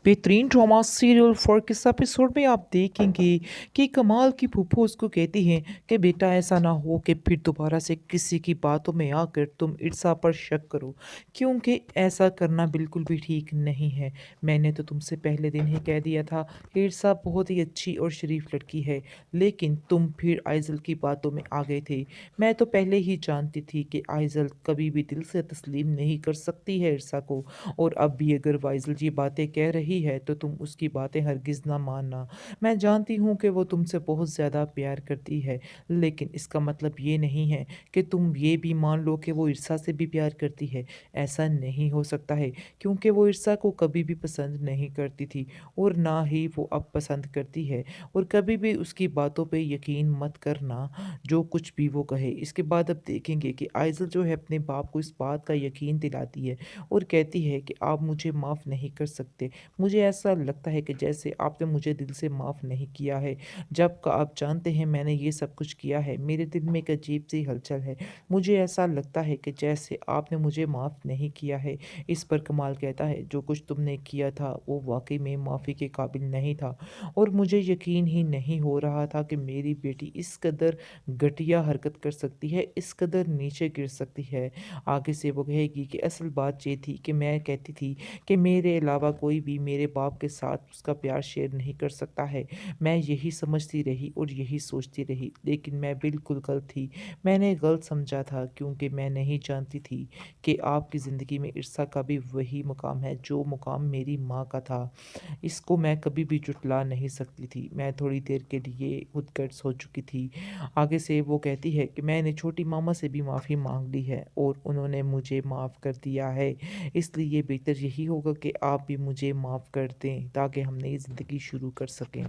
बेहतरीन drama serial for इस episode में आप देखेंगे कि कमाल की फूफो उसको कहती हैं कि बेटा ऐसा ना हो कि फिर दोबारा से किसी की बातों में आकर तुम इर्सा पर शक करो, क्योंकि ऐसा करना बिल्कुल भी ठीक नहीं है। मैंने तो तुमसे पहले दिन ही कह दिया था कि इर्सा बहुत ही अच्छी और शरीफ लड़की है, लेकिन तुम फिर आइजल की बातों में आ गए थे। मैं तो पहले ही जानती थी कि आइजल कभी भी दिल से तस्लीम नहीं कर सकती है इर्सा को, और अब भी अगर वाइजल ये बातें कह रही है तो तुम उसकी बातें हरगिज़ ना मानना। मैं जानती हूँ कि वो तुमसे बहुत ज़्यादा प्यार करती है, लेकिन इसका मतलब ये नहीं है कि तुम ये भी मान लो कि वो ईर्षा से भी प्यार करती है। ऐसा नहीं हो सकता है, क्योंकि वो ईर्षा को कभी भी पसंद नहीं करती थी और ना ही वो अब पसंद करती है। और कभी भी उसकी बातों पे यकीन मत करना, जो कुछ भी वो कहे। इसके बाद अब देखेंगे कि आइज़ल जो है अपने बाप को इस बात का यकीन दिलाती है और कहती है कि आप मुझे माफ़ नहीं कर सकते। मुझे ऐसा लगता है कि जैसे आपने मुझे दिल से माफ़ नहीं किया है। जब का आप जानते हैं मैंने ये सब कुछ किया है, मेरे दिल में एक अजीब-सी हलचल है। मुझे ऐसा लगता है कि जैसे आपने मुझे माफ़ नहीं किया है। इस पर कमाल कहता है, जो कुछ तुमने किया था वो वाक़ई में माफ़ी के काबिल नहीं था, और मुझे यकीन ही नहीं हो रहा था कि मेरी बेटी इस कदर घटिया हरकत कर सकती है, इस कदर नीचे गिर सकती है। आगे से वो कहेगी कि असल बात ये थी कि मैं कहती थी कि मेरे अलावा कोई भी मेरे बाप के साथ उसका प्यार शेयर नहीं कर सकता है। मैं यही समझती रही और यही सोचती रही, लेकिन मैं बिल्कुल गलत थी। मैंने गलत समझा था, क्योंकि मैं नहीं जानती थी कि आपकी ज़िंदगी में ईर्षा का भी वही मुकाम है जो मुकाम मेरी माँ का था। इसको मैं कभी भी जुटला नहीं सकती थी। मैं थोड़ी देर के लिए खुदगर्ज हो चुकी थी। आगे से वो कहती है कि मैंने छोटी मामा से भी माफ़ी माँग ली है और उन्होंने मुझे माफ़ कर दिया है। इसलिए बेहतर यही होगा कि आप भी मुझे माफ़ कर दें, ताकि हम नई ज़िंदगी शुरू कर सकें।